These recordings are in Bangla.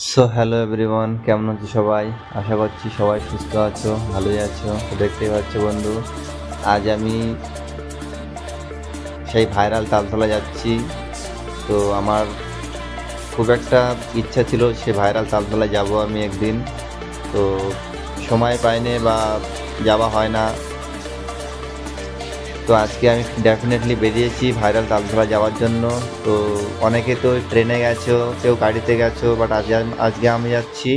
সো হ্যালো এভরিওয়ান, কেমন আছো সবাই? আশা করছি সবাই সুস্থ আছো, ভালোই আছো। তো দেখতেই পাচ্ছ বন্ধু, আজ আমি সেই ভাইরাল তালতলা যাচ্ছি। তো আমার খুব একটা ইচ্ছা ছিল সে ভাইরাল তালতলায় যাব আমি একদিন। তো সময় পাইনি বা যাওয়া হয় না। তো আজকে আমি ডেফিনেটলি বেরিয়েছি ভাইরাল তালতলা যাওয়ার জন্য। তো অনেকে তো ট্রেনে গেছো, কেউ গাড়িতে গেছো, বাট আজকে আমি যাচ্ছি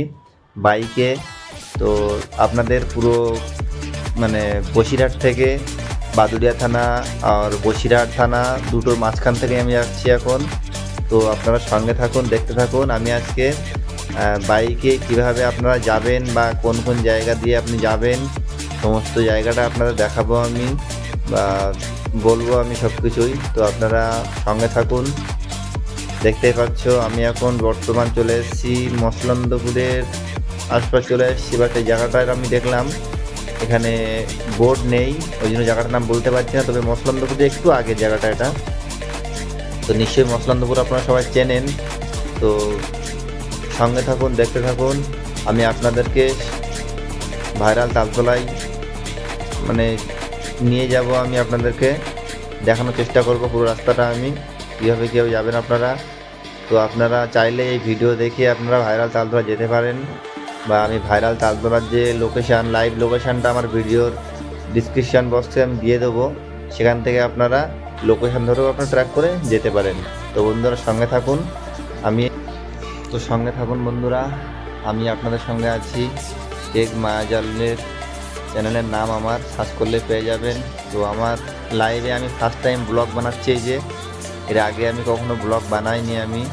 বাইকে। তো আপনাদের পুরো মানে বসিরহাট থেকে বাদুড়িয়া থানা আর বসিরহাট থানা দুটোর মাঝখান থেকে আমি যাচ্ছি এখন। তো আপনারা সঙ্গে থাকুন, দেখতে থাকুন। আমি আজকে বাইকে কিভাবে আপনারা যাবেন বা কোন কোন জায়গা দিয়ে আপনি যাবেন সমস্ত জায়গাটা আপনাদের দেখাবো আমি, বা বলবো আমি সব কিছুই। তো আপনারা সঙ্গে থাকুন। দেখতেই পাচ্ছ আমি এখন বর্তমান চলে এসেছি মসলন্দপুরের আশপাশ চলে এসেছি, বাট এই জায়গাটার আমি দেখলাম এখানে বোর্ড নেই, ওই জন্য জায়গাটার নাম বলতে পারছি না। তবে মসলন্দপুরে একটু আগে জায়গাটা এটা। তো নিশ্চয়ই মসলন্দপুর আপনারা সবাই চেনেন। তো সঙ্গে থাকুন, দেখতে থাকুন। আমি আপনাদেরকে ভাইরাল তালতলায় মানে নিয়ে যাব, আমি আপনাদেরকে দেখানোর চেষ্টা করব পুরো রাস্তাটা আমি কীভাবে যাবেন আপনারা। তো আপনারা চাইলে এই ভিডিও দেখে আপনারা ভাইরাল তালতলা যেতে পারেন, বা আমি ভাইরাল তালতলার যে লোকেশান, লাইভ লোকেশানটা আমার ভিডিওর ডিসক্রিপশান বক্সে আমি দিয়ে দেবো। সেখান থেকে আপনারা লোকেশান ধরেও আপনারা ট্র্যাক করে যেতে পারেন। তো বন্ধুরা সঙ্গে থাকুন, সঙ্গে থাকুন বন্ধুরা। আমি আপনাদের সঙ্গে আছি। টেক মায়াজালের চ্যানেলের নাম আমার সার্চ করলে পেয়ে যাবেন। তো আমার লাইভে আমি ফার্স্ট টাইম ব্লগ বানাচ্ছি, এই যে এর আগে আমি কখনো ব্লগ বানাইনি আমি।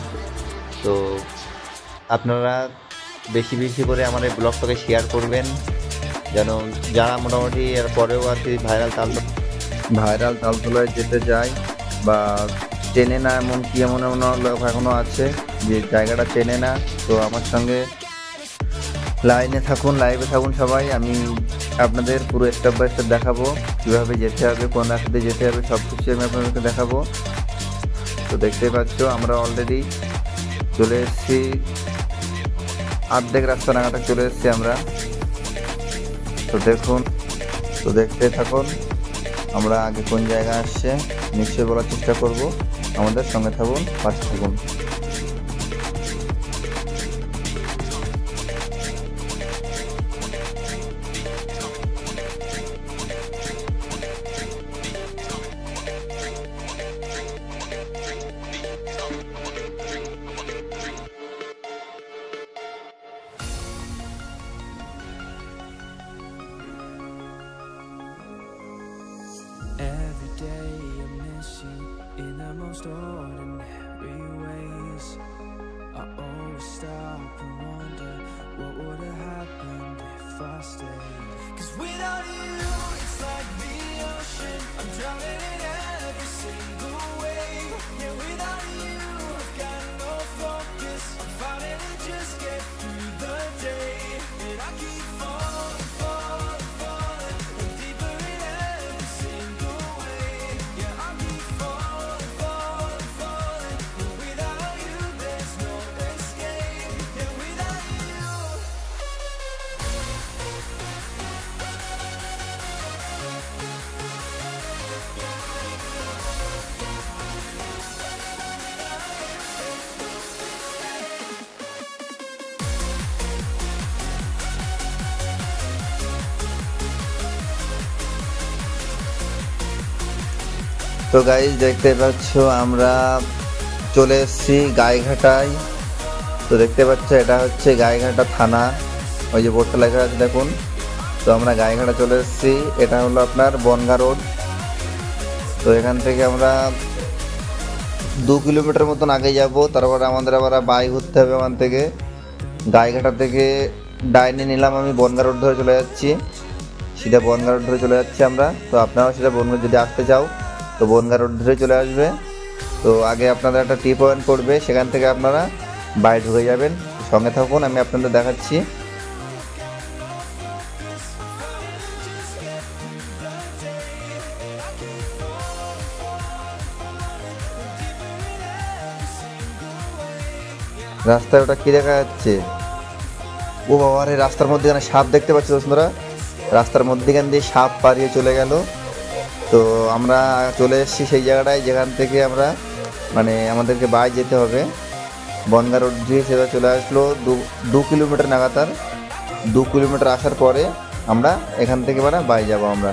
তো আপনারা বেশি বেশি করে আমার এই ব্লগটাকে শেয়ার করবেন, যেন যারা মোটামুটি এর পরেও আর কি ভাইরাল তালতলায় যেতে যায় বা চেনে না, এমনকি এমন লোক এখনও আছে যে জায়গাটা চেনে না। তো আমার সঙ্গে লাইভে থাকুন সবাই। আমি আপনাদের পুরো স্টেপ বাই স্টেপ দেখাবো কীভাবে যেতে হবে, কোন রাস্তাতে যেতে হবে, সব কিছু আমি আপনাদেরকে দেখাবো। তো দেখতেই পাচ্ছ আমরা অলরেডি চলে এসেছি, অর্ধেক রাস্তা নাগাটা চলে এসেছি আমরা। তো দেখতে থাকুন আমরা আগে কোন জায়গা আসছে নিশ্চয়ই বলার চেষ্টা করব। আমাদের সঙ্গে থাকুন, পাশে থাকুন। Every day I miss you in the most ordinary ways. I always stop and wonder what would have happened if I stayed. 'Cause without you, it's like the ocean, I'm drowning in every single wave. Yeah, without you, I've got no focus, I'm fighting to just get through the day. And I keep falling, falling, falling, and deeper in every single way. Yeah, I keep falling, falling, falling, and without you there's no escape. Yeah, without you. তো গাইজ দেখতে পাচ্ছ আমরা চলে এসেছি গাইঘাটায়। তো দেখতে পাচ্ছ এটা হচ্ছে গাইঘাটা থানা, ওই যে বোর্ডটা লেখা আছে দেখুন। তো আমরা গাইঘাটা চলে এসেছি, এটা হলো আপনার বনগা রোড। তো এখান থেকে আমরা 2 কিলোমিটার মতন আগে যাব, তারপরে আমাদের আবার বাই ঘুরতে হবে। ওখান থেকে গাইঘাটা থেকে ডাইনে নিলাম, আমি বনগা রোড ধরে চলে যাচ্ছি, সিধা বনগা রোড ধরে চলে যাচ্ছি আমরা। তো আপনারাও সেটা বনগা যদি আসতে চাও তো বনগা রোড ধরে চলে আসবে। তো আগে আপনাদের একটা টি পয়েন্ট পড়বে, সেখান থেকে আপনারা বাইরে ঢুকে যাবেন। সঙ্গে থাকুন, আমি আপনাদের দেখাচ্ছি। রাস্তায় ওটা কি দেখা যাচ্ছে? ও বাবা রে, রাস্তার মধ্যেখানে সাপ দেখতে পাচ্ছি তোমরা। রাস্তার মধ্যেখান দিয়ে সাপ পাড়িয়ে চলে গেল। তো আমরা চলে এসেছি সেই জায়গাটায় যেখান থেকে আমরা মানে আমাদেরকে বাই যেতে হবে। বনগা রোড দিয়ে সেটা চলে আসলো 2 কিলোমিটার নাগাতার। 2 কিলোমিটার আসার পরে আমরা এখান থেকে মানে বাই যাব আমরা।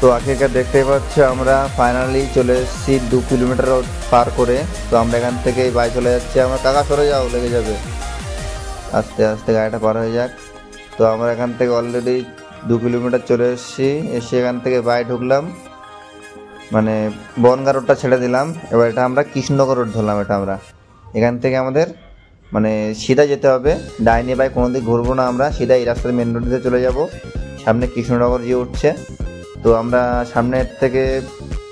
তো আগেকার দেখতেই পাচ্ছ আমরা ফাইনালি চলে এসেছি 2 কিলোমিটার পার করে। তো আমরা এখান থেকে বাই চলে যাচ্ছি। আমরা কাকা সরে যাও, লেগে যাবে। আস্তে আস্তে গাড়িটা পার হয়ে যাক। তো আমরা এখান থেকে অলরেডি 2 কিলোমিটার চলে এসেছি। এসে এখান থেকে বাই ঢুকলাম, মানে বনগা রোডটা ছেড়ে দিলাম। এবার এটা আমরা কৃষ্ণনগর রোড ধরলাম। এটা আমরা এখান থেকে আমাদের মানে সিধা যেতে হবে, ডাইনে বাই কোনো দিক ঘুরবো না আমরা, সিধা এই রাস্তায় মেন রোডে চলে যাব। সামনে কৃষ্ণনগর যে উঠছে, তো আমরা সামনের থেকে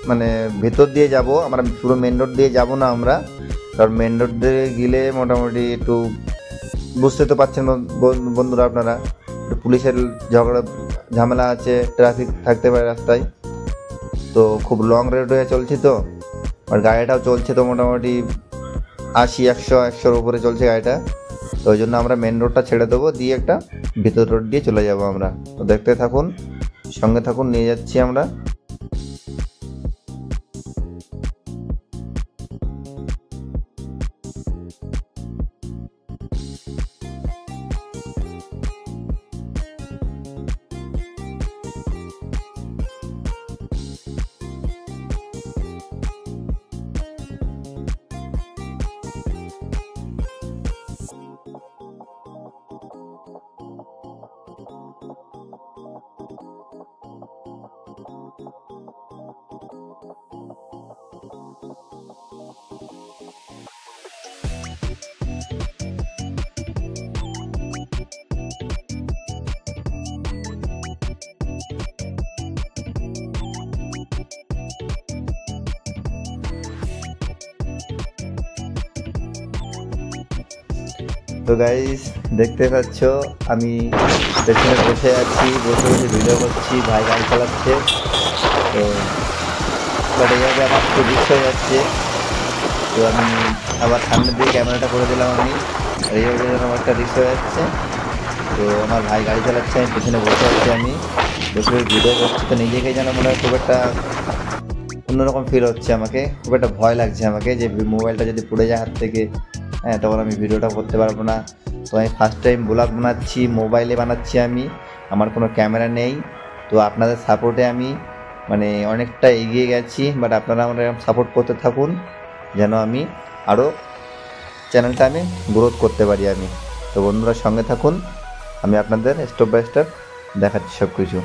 মানে ভেতর দিয়ে যাব, আমরা পুরো মেন রোড দিয়ে যাব না আমরা। কারণ মেন রোড দিয়ে গেলে মোটামুটি একটু বুঝতে তো পারছেন বন্ধুরা আপনারা, পুলিশের ঝগড়া ঝামেলা আছে, ট্রাফিক থাকতে পারে রাস্তায়। তো খুব লং রোড হয়ে চলছি, তো আর গাড়িটাও চলছে তো মোটামুটি 80-100-100-র উপরে চলছে গাড়িটা। তো ওই জন্য আমরা মেন রোডটা ছেড়ে দেবো, দিয়ে একটা ভিতর রোড দিয়ে চলে যাব আমরা। তো দেখতে থাকুন, সঙ্গে থাকুন, নিয়ে যাচ্ছি আমরা। তো গাইস দেখতে পাচ্ছ আমি পেছনে বসে আছি, বসে বসে ভিডিও করছি, ভাই গাড়ি চালাচ্ছে। তো বাট এইভাবে আমার একটু রিস্ক হয়ে যাচ্ছে। তো আমি আবার সামনের দিকে ক্যামেরাটা করে দিলাম আমি, আর এইভাবে আমার একটা রিস্ক হয়ে যাচ্ছে। তো আমার ভাই গাড়ি চালাচ্ছে, আমি পেছনে বসে আছি, আমি বসে বসে ভিডিও করছি। তো নিজেকে যেন মনে হয় খুব একটা অন্যরকম ফিল হচ্ছে, আমাকে খুব একটা ভয় লাগছে আমাকে যে মোবাইলটা যদি পড়ে যায় হাত থেকে, হ্যাঁ তখন আমি ভিডিওটা করতে পারবো না। তো আমি ফার্স্ট টাইম ব্লগ বানাচ্ছি, মোবাইলে বানাচ্ছি আমি, আমার কোনো ক্যামেরা নেই। তো আপনাদের সাপোর্টে আমি মানে অনেকটা এগিয়ে গেছি। বাট আপনারা আমার এরকম সাপোর্ট করতে থাকুন যেন আমি আরও চ্যানেলটা আমি গ্রোথ করতে পারি আমি। তো বন্ধুরা সঙ্গে থাকুন, আমি আপনাদের স্টেপ বাই স্টেপ দেখাচ্ছি সব কিছু।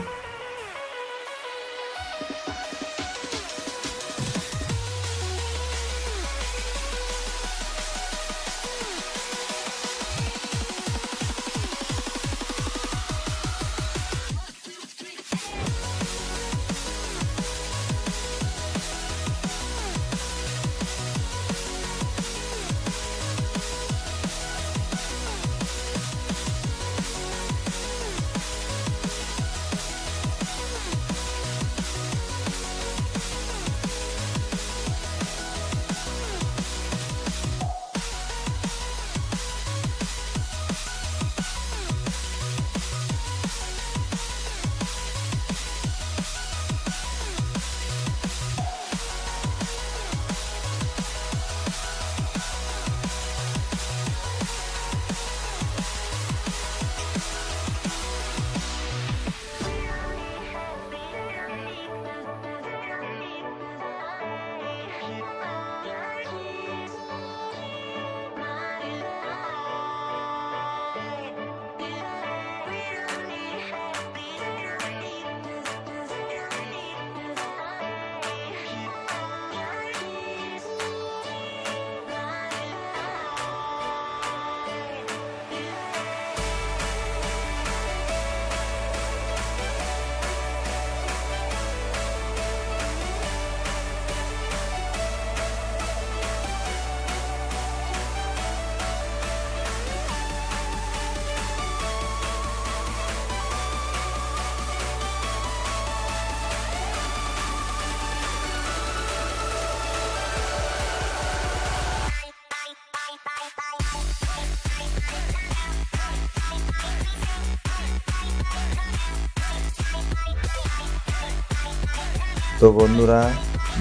তো বন্ধুরা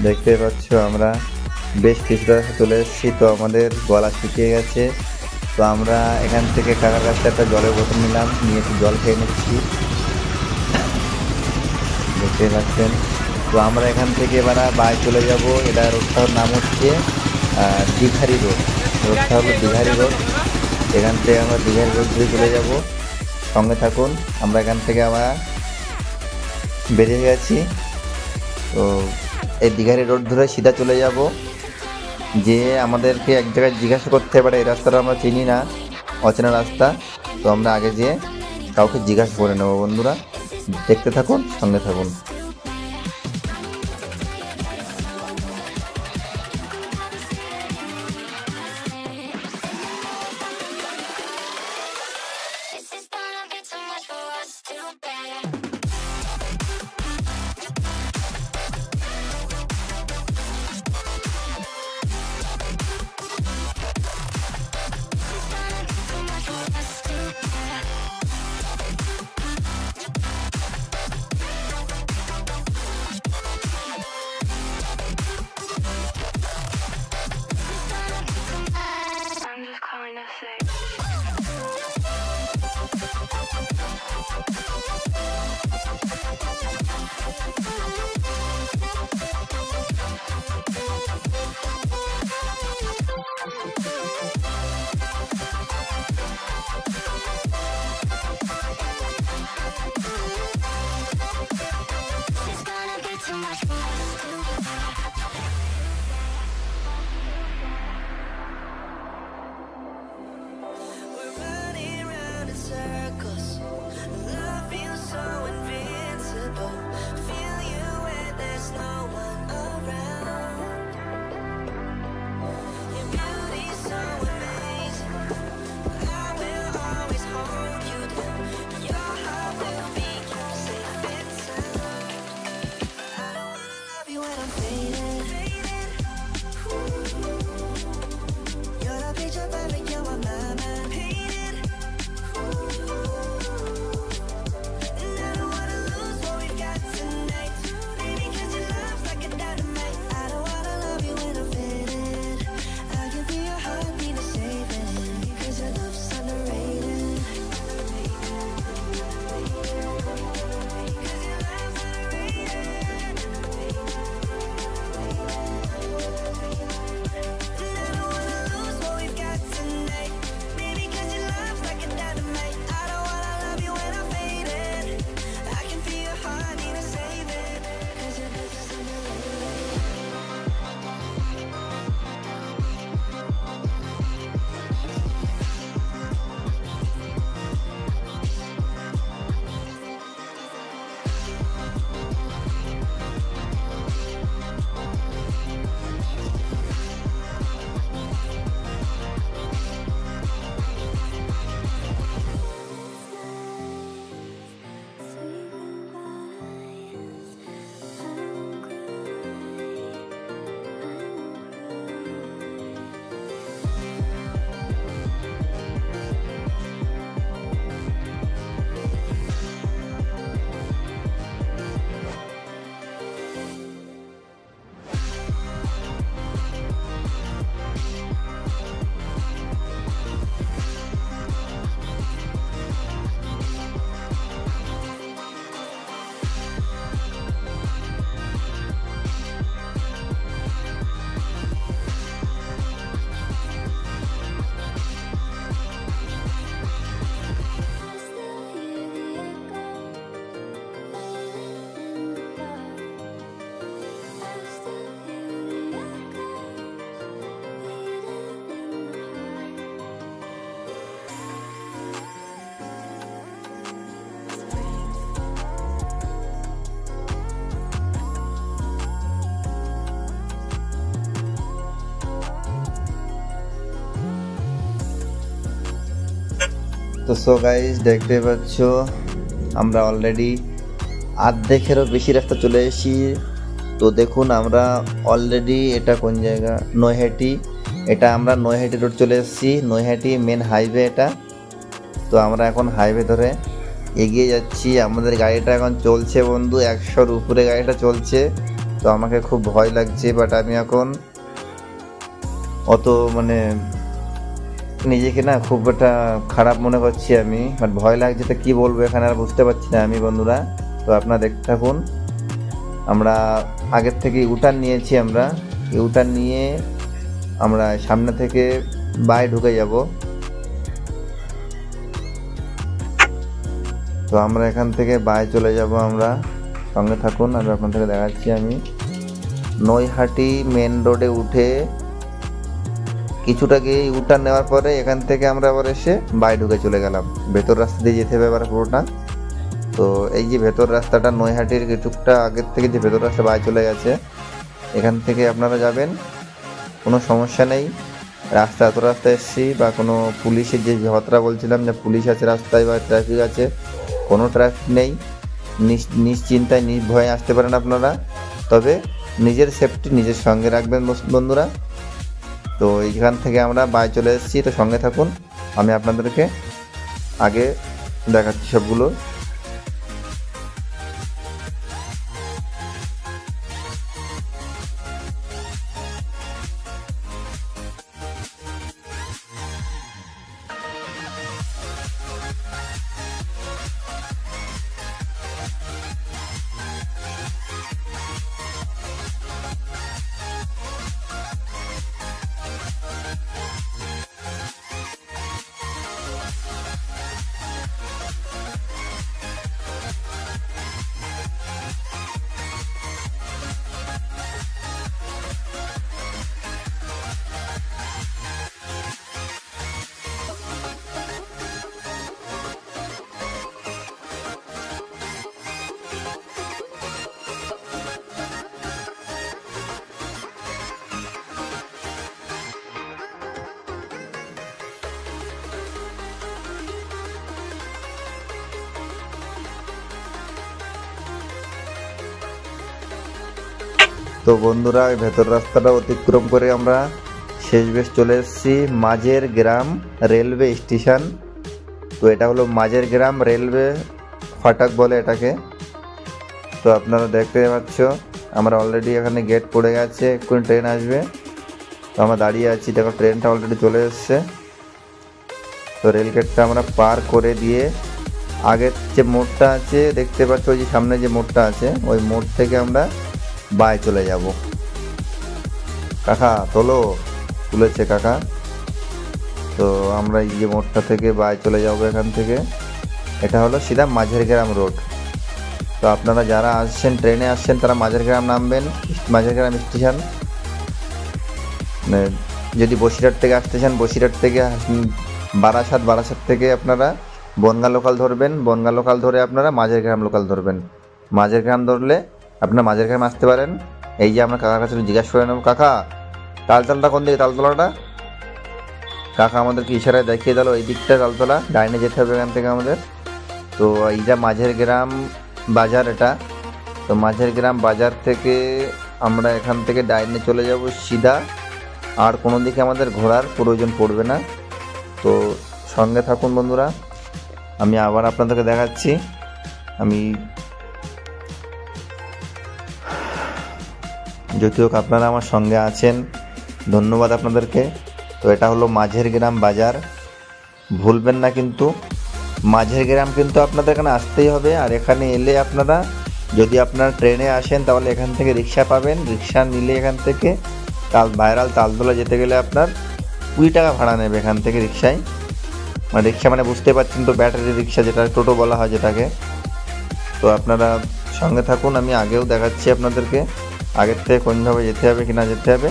দেখতে পাচ্ছ আমরা বেশ কিছুটা চলে এসেছি। তো আমাদের গলা শুকিয়ে গেছে, তো আমরা এখান থেকে কাকার কাছ থেকে একটা জলের বোতল নিলাম, নিয়ে একটু জল খেয়ে নিচ্ছি, দেখতে পাচ্ছেন। তো আমরা এখান থেকে এবার বাড়ি চলে যাব। এটা রোডটার নাম হচ্ছে দিঘারি রোড। রোডটা হলো দিঘারি রোড। এখান থেকে আমরা দিঘারি রোড ধরে চলে যাব। সঙ্গে থাকুন, আমরা এখান থেকে আবার বেরিয়ে গেছি। তো এই দিঘারি রোড ধরে সিধা চলে যাব, যে আমাদেরকে এক জায়গায় জিজ্ঞাসা করতে হবে, এই রাস্তাটা আমরা চিনি না, অচেনা রাস্তা। তো আমরা আগে যেয়ে কাউকে জিজ্ঞাসা করে নেব। বন্ধুরা দেখতে থাকুন, সঙ্গে থাকুন। I'm just calling to say. It's gonna be too much for us to We're running round in circles. Love feels so invincible. Feel you when there's no one around. Your beauty's so amazing. I will always hold you down. Your heart will be kept safe and sound. I don't wanna love you when I'm faded. You're the picture perfect, you're my mind painted. And I don't wanna lose what we've got tonight. Baby, 'cause your love's like a dynamite. I don't wanna love you when I'm faded. I can feel your heartbeat to save it. 'Cause your love's underrated. 'Cause your love's underrated. And I don't wanna lose what we've got tonight. Baby, 'cause your love's like a dynamite. I don't wanna love you when I'm faded. I can feel your heart need to save it. 'Cause your love's underrated. তো সো গাইজ দেখতে পাচ্ছ আমরা অলরেডি অর্ধেকেরও বেশি রাস্তা চলে এসেছি। তো দেখুন আমরা অলরেডি এটা কোন জায়গা, নৈহাটি। এটা আমরা নৈহাটি রোড চলে এসেছি, নৈহাটি মেন হাইওয়ে এটা। তো আমরা এখন হাইওয়ে ধরে এগিয়ে যাচ্ছি। আমাদের গাড়িটা এখন চলছে বন্ধু 100-র উপরে গাড়িটা চলছে। তো আমাকে খুব ভয় লাগছে, বাট আমি এখন অত মানে নিজেকে না খুব একটা খারাপ মনে করছি আমি, বাট ভয় লাগছে, তো কী বলবো এখানে আর বুঝতে পারছি না আমি বন্ধুরা। তো আপনারা দেখতে থাকুন। আমরা আগের থেকে ইউটার্ন নিয়েছি, আমরা ইউটার্ন নিয়ে আমরা সামনে থেকে বাই ঢুকে যাব। তো আমরা এখান থেকে বাই চলে যাব, আমরা সঙ্গে থাকুন। আমি আপনাদেরকে দেখাচ্ছি। আমি নৈহাটি মেন রোডে উঠে কিছুটা গিয়ে ইউটার্ন নেওয়ার পরে এখান থেকে আমরা আবার এসে বাই ঢুকে চলে গেলাম। ভেতর রাস্তা দিয়ে যেতে হবে এবার পুরোটা। তো এই যে ভেতর রাস্তাটা নৈহাটির কিছুটা আগের থেকে যে ভেতর রাস্তা বাই চলে গেছে, এখান থেকে আপনারা যাবেন, কোনো সমস্যা নেই। রাস্তা এত রাস্তা এসছি বা কোনো পুলিশের যে ঝগড়া বলছিলাম যে পুলিশ আছে রাস্তায় বা ট্রাফিক আছে, কোনো ট্রাফিক নেই। নিশ্চিন্তায় নির্ভয়ে আসতে পারেন আপনারা, তবে নিজের সেফটি নিজের সঙ্গে রাখবেন বন্ধুরা। তো এইখান থেকে আমরা বাই চলে এসেছি, তো সঙ্গে থাকুন, আমি আপনাদেরকে আগে দেখাচ্ছি সবগুলো। তো বন্ধুরা ভেতর রাস্তাটা অতিক্রম করে আমরা শেষ বেশ চলে এসেছি মাঝের গ্রাম রেলওয়ে স্টেশন। তো এটা হলো মাঝের গ্রাম রেলওয়ে ফাটক বলে এটাকে। তো আপনারা দেখতে পাচ্ছ আমরা অলরেডি এখানে গেট পড়ে গেছে, এক্ষুনি ট্রেন আসবে। তো আমরা দাঁড়িয়ে আছি, দেখো ট্রেনটা অলরেডি চলে এসছে। তো রেল গেটটা আমরা পার করে দিয়ে আগের যে মোড়টা আছে দেখতে পাচ্ছ, ওই যে সামনে যে মোড়টা আছে ওই মোড় থেকে আমরা বাই চলে যাব। কাকা তোলো, তুলেছে কাকা। তো আমরা এই যে মোড়টা থেকে বাই চলে যাব এখান থেকে। এটা হলো সিধা মাঝের গ্রাম রোড। তো আপনারা যারা আসছেন ট্রেনে আসছেন তারা মাঝের গ্রাম নামবেন, মাঝের গ্রাম স্টেশন। যদি বসিরহাট থেকে আসতে চান বসিরহাট থেকে বারাসাত থেকে আপনারা বনগাঁ লোকাল ধরবেন, বনগাঁ লোকাল ধরে আপনারা মাঝের গ্রাম লোকাল ধরবেন। মাঝের গ্রাম ধরলে আপনারা মাঝের গ্রাম আসতে পারেন। এই যে আমরা কাকার কাছে জিজ্ঞাসা করে নেব, কাকা তালতলাটা কোন দিকে? তালতলাটা কাকা আমাদেরকে ইশারায় দেখিয়ে দিল এই দিকটা তালতলা, ডাইনে যেতে হবে এখান থেকে আমাদের। তো এইটা মাঝের গ্রাম বাজার এটা। তো মাঝের গ্রাম বাজার থেকে আমরা এখান থেকে ডাইনে চলে যাব সিধা, আর কোনো দিকে আমাদের ঘোরার প্রয়োজন পড়বে না। তো সঙ্গে থাকুন বন্ধুরা, আমি আবার আপনাদেরকে দেখাচ্ছি। আমি যদি হোক আপনারা আমার সঙ্গে আছেন, ধন্যবাদ আপনাদেরকে। তো এটা হলো মাঝের গ্রাম বাজার, ভুলবেন না কিন্তু। মাঝের গ্রাম কিন্তু আপনাদের এখানে আসতেই হবে। আর এখানে এলে আপনারা যদি আপনারা ট্রেনে আসেন তাহলে এখান থেকে রিক্সা পাবেন। রিক্সা নিলে এখান থেকে ভাইরাল তালতলা যেতে গেলে আপনার 20 টাকা ভাড়া নেবে এখান থেকে রিক্সায়। মানে রিক্সা মানে বুঝতে পারছেন তো, ব্যাটারি রিক্সা যেটা টোটো বলা হয় যেটাকে। তো আপনারা সঙ্গে থাকুন, আমি আগেও দেখাচ্ছি আপনাদেরকে আগের থেকে কোনভাবে যেতে হবে কি না যেতে হবে।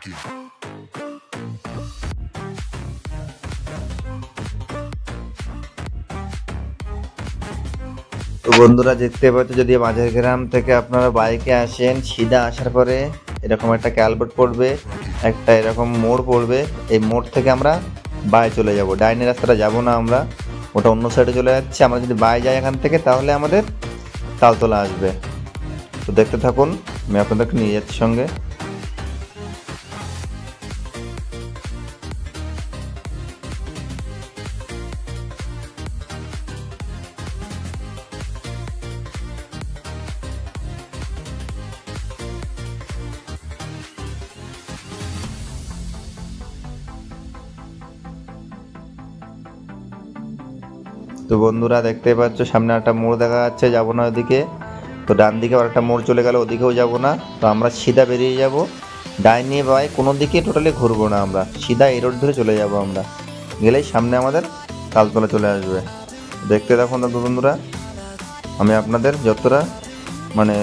তো বন্ধুরা দেখতে পাচ্ছ, যদি মাঝের গ্রাম থেকে আপনারা বাইকে আসেন, সিধা আসার পরে এরকম একটা ক্যালভার্ট পড়বে, একটা এরকম মোড় পড়বে। এই মোড় থেকে আমরা বাই চলে যাব, ডাইনের রাস্তাটা যাব না আমরা, ওটা অন্য সাইডে চলে যাচ্ছে। আমরা যদি বাই যাই এখান থেকে তাহলে আমাদের তালতলা আসবে। তো দেখতে থাকুন, আমি আপনাদেরকে নিয়ে যাচ্ছি সঙ্গে। তো বন্ধুরা দেখতে পাচ্ছ সামনে একটা মোড় দেখা যাচ্ছে, যাবো না ওদিকে। তো ডান দিকে আর একটা মোড় চলে গেল, ওদিকেও যাব না। তো আমরা সিধা বেরিয়ে যাব, ডাইনি বাই কোনো দিকে টোটালি ঘুরবো না, আমরা সিধা এই রোড ধরে চলে যাব। আমরা গেলেই সামনে আমাদের তালতলা চলে আসবে। দেখতে থাকুন তো বন্ধুরা, আমি আপনাদের যতটা মানে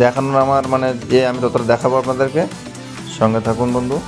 দেখানোর আমার মানে যে আমি ততটা দেখাবো আপনাদেরকে, সঙ্গে থাকুন বন্ধু।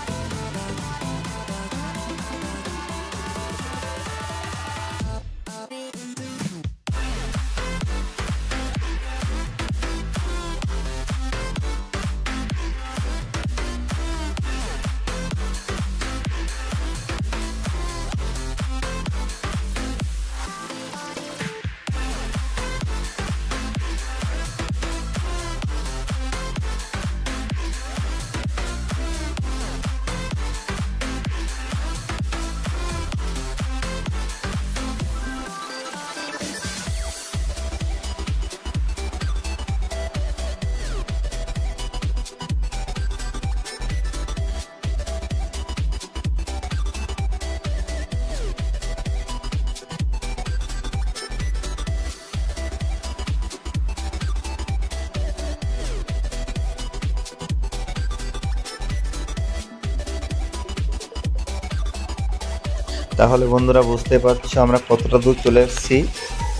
তাহলে বন্ধুরা বুঝতে পারছো আমরা কতটা দূর চলে এসেছি।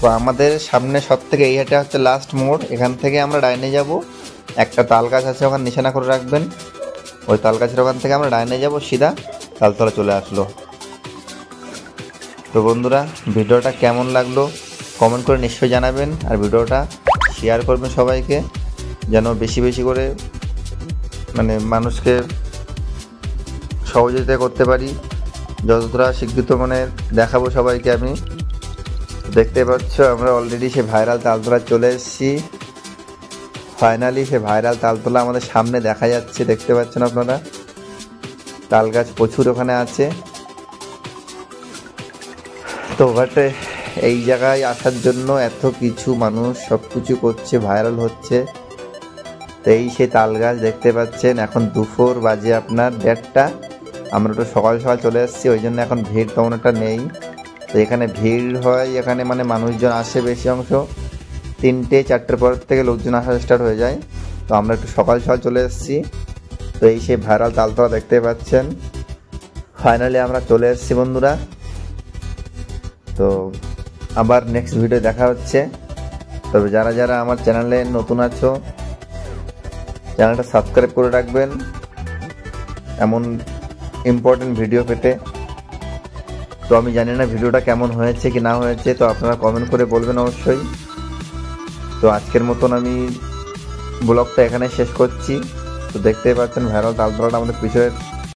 তো আমাদের সামনে সব থেকে এই হাটে হচ্ছে লাস্ট মোড়, এখান থেকে আমরা ডাইনে যাব। একটা তাল গাছ আছে, ওখানে নিশানা করে রাখবেন, ওই তাল গাছের ওখান থেকে আমরা ডাইনে যাব, সিধা তালতলা চলে আসলো। তো বন্ধুরা ভিডিওটা কেমন লাগলো কমেন্ট করে নিশ্চয়ই জানাবেন, আর ভিডিওটা শেয়ার করবেন সবাইকে, যেন বেশি বেশি করে মানে মানুষকে সহযোগিতা করতে পারি, যতটা শিক্ষিত মানে দেখাবো সবাইকে আমি। দেখতে পাচ্ছ আমরা অলরেডি সে ভাইরাল তালতলা চলে এসেছি। ফাইনালি সে ভাইরাল তালতলা আমাদের সামনে দেখা যাচ্ছে, দেখতে পাচ্ছেন আপনারা। তাল গাছ প্রচুর ওখানে আছে। তো ঘাটে এই জায়গায় আসার জন্য এত কিছু মানুষ সব কিছু করছে, ভাইরাল হচ্ছে। তো এই সেই তাল গাছ দেখতে পাচ্ছেন। এখন দুপুর বাজে আপনার 1:30। আমরা একটু সকাল সকাল চলে এসেছি, ওই জন্য এখন ভিড় তেমন একটা নেই। তো এখানে ভিড় হয়, এখানে মানে মানুষজন আসে বেশি অংশ 3-4টের পর থেকে লোকজন আসা স্টার্ট হয়ে যায়। তো আমরা একটু সকাল সকাল চলে এসেছি। তো এই সেই ভাইরাল তালতলা দেখতে পাচ্ছেন। ফাইনালি আমরা চলে এসেছি বন্ধুরা। তো আবার নেক্সট ভিডিও দেখা হচ্ছে। তবে যারা যারা আমার চ্যানেলে নতুন আছো, চ্যানেলটা সাবস্ক্রাইব করে রাখবেন এমন ইম্পর্টেন্ট ভিডিও পেতে। তো আমি জানি না ভিডিওটা কেমন হয়েছে কি না হয়েছে, তো আপনারা কমেন্ট করে বলবেন অবশ্যই। তো আজকের মতন আমি ব্লগটা এখানে শেষ করছি। তো দেখতেই পাচ্ছেন ভাইরাল তালতলাটা আমাদের পিছনে